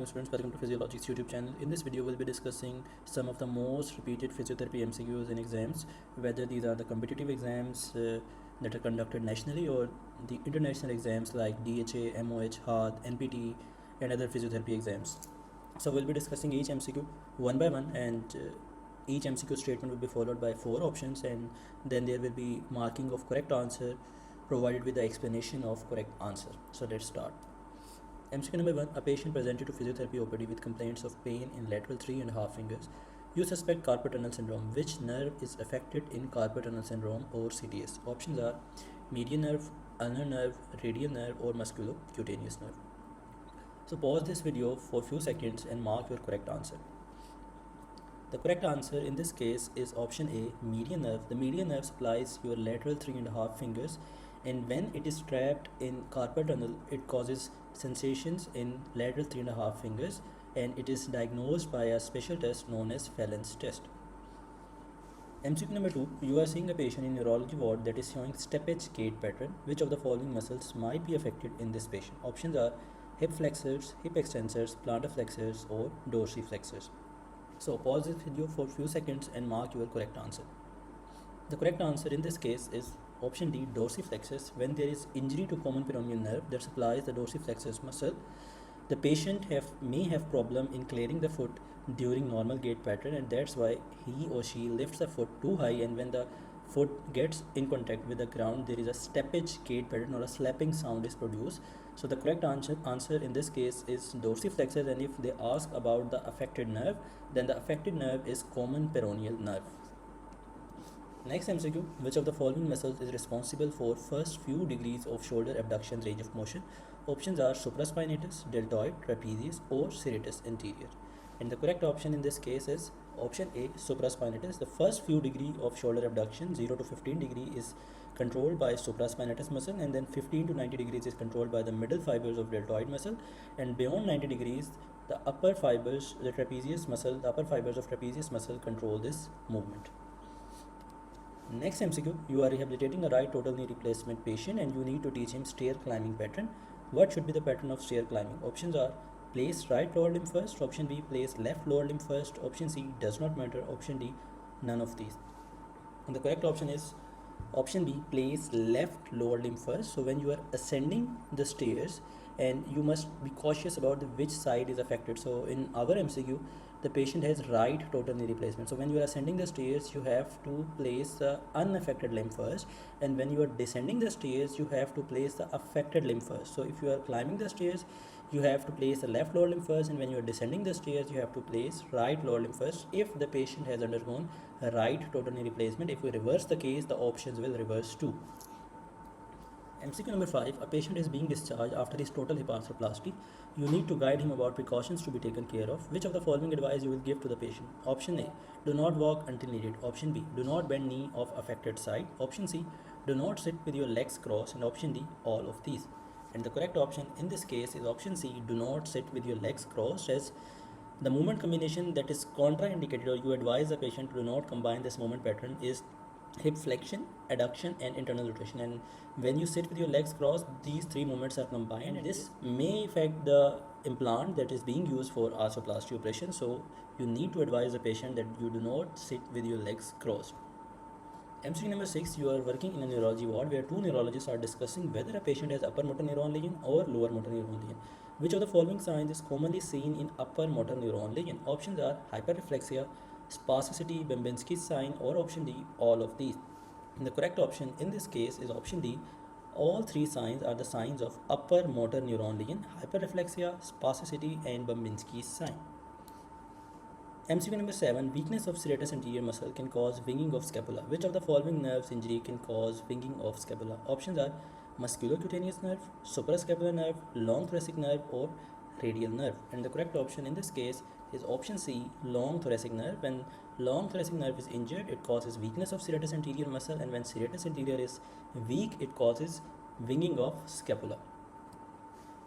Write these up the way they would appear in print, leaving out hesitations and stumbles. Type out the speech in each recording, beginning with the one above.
students, welcome to Physiologics YouTube channel. In this video, we'll be discussing some of the most repeated physiotherapy MCQs in exams, whether these are the competitive exams that are conducted nationally or the international exams like DHA, MOH, HAAD, NPTE, and other physiotherapy exams. So we'll be discussing each MCQ one by one, and each MCQ statement will be followed by 4 options, and then there will be marking of correct answer provided with the explanation of correct answer. So let's start. MCQ number 1. A patient presented to physiotherapy OPD with complaints of pain in lateral 3.5 fingers. You suspect carpal tunnel syndrome. Which nerve is affected in carpal tunnel syndrome or CTS? Options are median nerve, ulnar nerve, radial nerve, or musculocutaneous nerve. So pause this video for a few seconds and mark your correct answer. The correct answer in this case is option A, median nerve. The median nerve supplies your lateral 3.5 fingers, and when it is trapped in carpal tunnel, it causes sensations in lateral 3.5 fingers, and it is diagnosed by a special test known as Phelan's test. MCQ number 2. You are seeing a patient in neurology ward that is showing steppage gait pattern. Which of the following muscles might be affected in this patient? Options are hip flexors, hip extensors, plantar flexors, or dorsiflexors. So pause this video for a few seconds and mark your correct answer. The correct answer in this case is option D, dorsiflexors. When there is injury to common peroneal nerve that supplies the dorsiflexors muscle, the patient may have problem in clearing the foot during normal gait pattern, and that's why he or she lifts the foot too high, and when the foot gets in contact with the ground, there is a steppage gait pattern or a slapping sound is produced. So the correct answer in this case is dorsiflexors, and if they ask about the affected nerve, then the affected nerve is common peroneal nerve. Next MCQ. Which of the following muscles is responsible for first few degrees of shoulder abduction range of motion? Options are supraspinatus, deltoid, trapezius, or serratus anterior. And the correct option in this case is option A, supraspinatus. The first few degree of shoulder abduction, 0 to 15 degree, is controlled by supraspinatus muscle, and then 15 to 90 degrees is controlled by the middle fibers of deltoid muscle, and beyond 90 degrees, the upper fibers, the trapezius muscle, the upper fibers of trapezius muscle control this movement. Next MCQ. You are rehabilitating a right total knee replacement patient, and you need to teach him stair climbing pattern. What should be the pattern of stair climbing? Options are place right lower limb first, option B, place left lower limb first, option C, does not matter, option D, none of these. And the correct option is option B, place left lower limb first. So when you are ascending the stairs, and you must be cautious about which side is affected. So in our MCQ, the patient has right total knee replacement. So when you are ascending the stairs, you have to place the unaffected limb first, and when you are descending the stairs, you have to place the affected limb first. So if you are climbing the stairs, you have to place the left lower limb first, and when you are descending the stairs, you have to place right lower limb first if the patient has undergone a right total knee replacement. If we reverse the case, the options will reverse too. MCQ number 5. A patient is being discharged after his total hip arthroplasty. You need to guide him about precautions to be taken care of. Which of the following advice you will give to the patient? Option A, do not walk until needed. Option B, do not bend knee of affected side. Option C, do not sit with your legs crossed. And option D, all of these. And the correct option in this case is option C, do not sit with your legs crossed, as the movement combination that is contraindicated, or you advise the patient to do not combine this movement pattern, is hip flexion, adduction, and internal rotation. And when you sit with your legs crossed, these 3 movements are combined, and this may affect the implant that is being used for arthroplasty operation. So you need to advise the patient that you do not sit with your legs crossed. MCQ number 6. You are working in a neurology ward where 2 neurologists are discussing whether a patient has upper motor neuron lesion or lower motor neuron lesion. Which of the following signs is commonly seen in upper motor neuron lesion? Options are hyperreflexia, spasticity, Babinski's sign, or option D, all of these. And the correct option in this case is option D. All 3 signs are the signs of upper motor neuron lesion: hyperreflexia, spasticity, and Babinski's sign. MCQ number 7. Weakness of serratus anterior muscle can cause winging of scapula. Which of the following nerves injury can cause winging of scapula? Options are musculocutaneous nerve, suprascapular nerve, long thoracic nerve, or radial nerve. And the correct option in this case is option C, long thoracic nerve. When long thoracic nerve is injured, it causes weakness of serratus anterior muscle, and when serratus anterior is weak, it causes winging of scapula.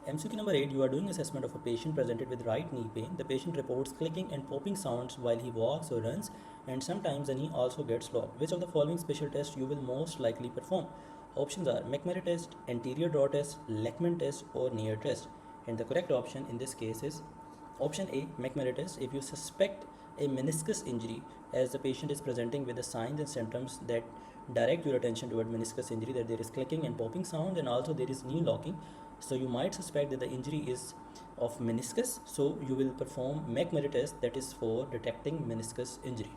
MCQ number 8. You are doing assessment of a patient presented with right knee pain. The patient reports clicking and popping sounds while he walks or runs, and sometimes the knee also gets locked. Which of the following special tests you will most likely perform? Options are McMurray test, anterior draw test, Lachman test, or Neer test. And the correct option in this case is Option A, McMurray test. If you suspect a meniscus injury as the patient is presenting with the signs and symptoms that direct your attention toward meniscus injury, that there is clicking and popping sound and also there is knee locking, so you might suspect that the injury is of meniscus, so you will perform McMurray test, that is for detecting meniscus injury.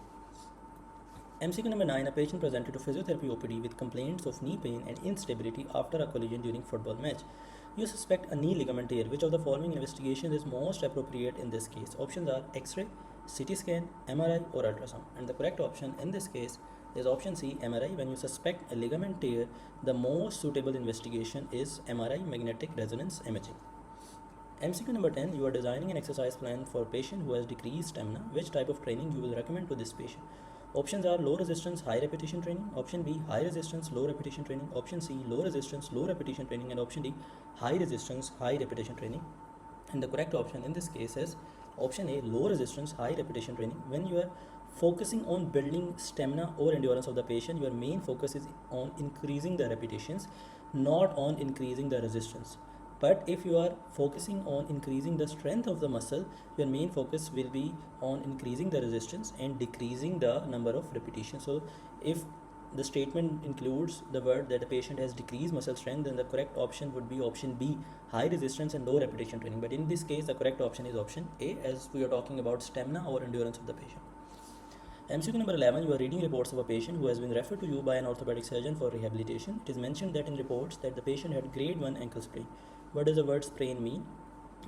MCQ number 9, a patient presented to physiotherapy OPD with complaints of knee pain and instability after a collision during football match. You suspect a knee ligament tear. Which of the following investigations is most appropriate in this case? Options are X-ray, CT scan, MRI or ultrasound. And the correct option in this case is option C, MRI. When you suspect a ligament tear, the most suitable investigation is MRI, magnetic resonance imaging. MCQ number 10, you are designing an exercise plan for a patient who has decreased stamina. Which type of training you will recommend to this patient? Options are low resistance, high repetition training. Option B, high resistance, low repetition training. Option C, low resistance, low repetition training. And option D, high resistance, high repetition training. And the correct option in this case is option A, low resistance, high repetition training. When you are focusing on building stamina or endurance of the patient, your main focus is on increasing the repetitions, not on increasing the resistance. But if you are focusing on increasing the strength of the muscle, your main focus will be on increasing the resistance and decreasing the number of repetitions. So if the statement includes the word that the patient has decreased muscle strength, then the correct option would be option B, high resistance and low repetition training. But in this case, the correct option is option A, as we are talking about stamina or endurance of the patient. MCQ number 11, you are reading reports of a patient who has been referred to you by an orthopedic surgeon for rehabilitation. It is mentioned that in reports that the patient had grade 1 ankle sprain. What does the word sprain mean?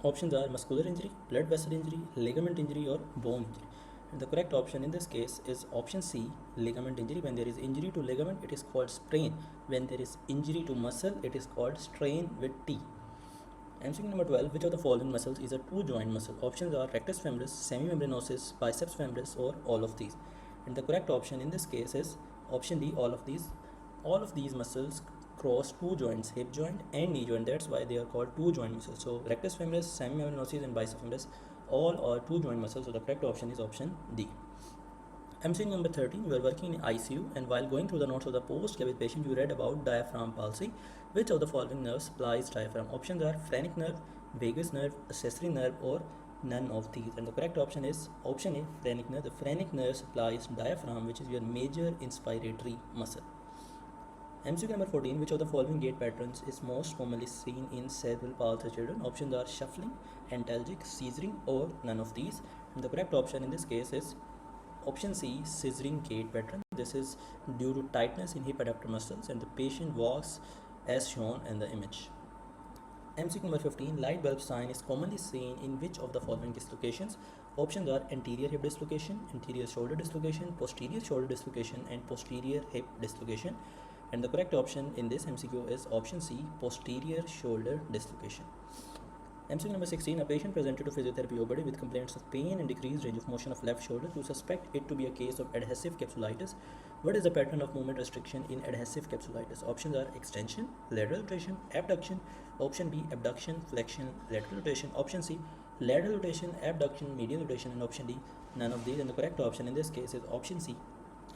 Options are muscular injury, blood vessel injury, ligament injury or bone injury. And the correct option in this case is option C, ligament injury. When there is injury to ligament, it is called sprain. When there is injury to muscle, it is called strain with T. MCQ number 12, which of the following muscles is a two joint muscle? Options are rectus femoris, semimembranosus, biceps femoris or all of these. And the correct option in this case is option D, all of these. All of these muscles cross two joints, hip joint and knee joint. That's why they are called two joint muscles. So rectus femoris, semimembranosus and biceps femoris all are two joint muscles. So the correct option is option D. MCQ number 13, you are working in ICU and while going through the notes of the post-COVID patient, you read about diaphragm palsy. Which of the following nerves supplies diaphragm? Options are phrenic nerve, vagus nerve, accessory nerve or none of these. And the correct option is option A, phrenic nerve. The phrenic nerve supplies diaphragm, which is your major inspiratory muscle. MCQ number 14, which of the following gait patterns is most commonly seen in cerebral palsy children? Options are shuffling, antalgic, scissoring or none of these. And the correct option in this case is option C, scissoring gait pattern. This is due to tightness in hip adductor muscles and the patient walks as shown in the image. MCQ number 15, light bulb sign is commonly seen in which of the following dislocations? Options are anterior hip dislocation, anterior shoulder dislocation, posterior shoulder dislocation and posterior hip dislocation. And the correct option in this MCQ is option C, posterior shoulder dislocation. MCQ number 16, a patient presented to physiotherapy OPD with complaints of pain and decreased range of motion of left shoulder. You suspect it to be a case of adhesive capsulitis. What is the pattern of movement restriction in adhesive capsulitis? Options are extension, lateral rotation, abduction. Option B, abduction, flexion, lateral rotation. Option C, lateral rotation, abduction, medial rotation. And option D, none of these. And the correct option in this case is option C,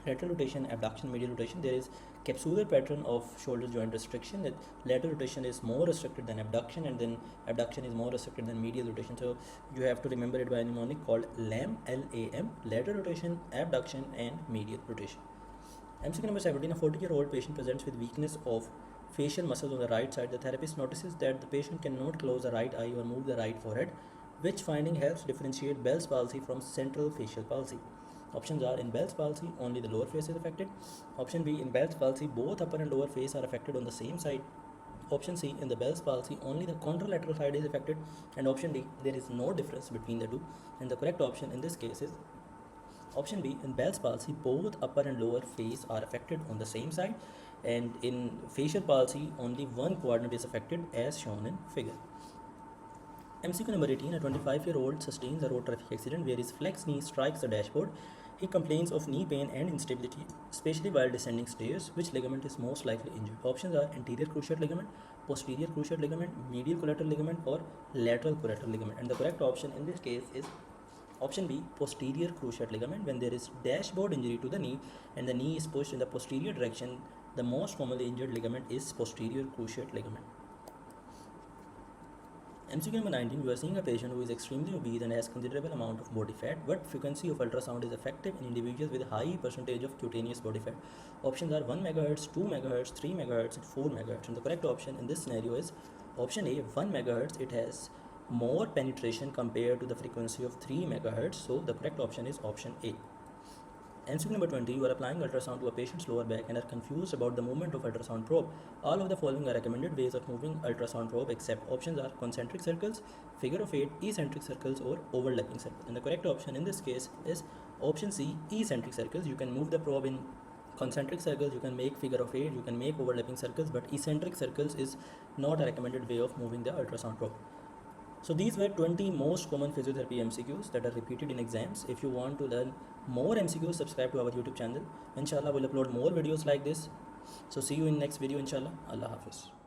lateral rotation, abduction, medial rotation. There is capsular pattern of shoulder joint restriction, that lateral rotation is more restricted than abduction and then abduction is more restricted than medial rotation. So you have to remember it by a mnemonic called LAM, L-A-M, lateral rotation, abduction and medial rotation. MCQ number 17, a 40-year-old patient presents with weakness of facial muscles on the right side. The therapist notices that the patient cannot close the right eye or move the right forehead. Which finding helps differentiate Bell's palsy from central facial palsy? Options are, in Bell's palsy, only the lower face is affected. Option B, in Bell's palsy, both upper and lower face are affected on the same side. Option C, in the Bell's palsy, only the contralateral side is affected. And option D, there is no difference between the two. And the correct option in this case is option B, in Bell's palsy, both upper and lower face are affected on the same side. And in facial palsy, only one quadrant is affected as shown in figure. MCQ number 18, a 25-year-old sustains a road traffic accident where his flex knee strikes the dashboard. He complains of knee pain and instability, especially while descending stairs. Which ligament is most likely injured? Options are anterior cruciate ligament, posterior cruciate ligament, medial collateral ligament or lateral collateral ligament. And the correct option in this case is option B, posterior cruciate ligament. When there is dashboard injury to the knee and the knee is pushed in the posterior direction, the most commonly injured ligament is posterior cruciate ligament. MCQ number 19, you are seeing a patient who is extremely obese and has considerable amount of body fat. What frequency of ultrasound is effective in individuals with a high percentage of cutaneous body fat? Options are 1 MHz, 2 MHz, 3 MHz, and 4 MHz. And the correct option in this scenario is option A, 1 MHz. It has more penetration compared to the frequency of 3 MHz. So the correct option is option A. MCQ number 20, you are applying ultrasound to a patient's lower back and are confused about the movement of ultrasound probe. All of the following are recommended ways of moving ultrasound probe, except options are concentric circles, figure of 8, eccentric circles, or overlapping circles. And the correct option in this case is option C, eccentric circles. You can move the probe in concentric circles, you can make figure of 8, you can make overlapping circles, but eccentric circles is not a recommended way of moving the ultrasound probe. So these were 20 most common physiotherapy MCQs that are repeated in exams. If you want to learn more MCQs, subscribe to our YouTube channel. Inshallah, we'll upload more videos like this. So see you in next video, inshallah. Allah Hafiz.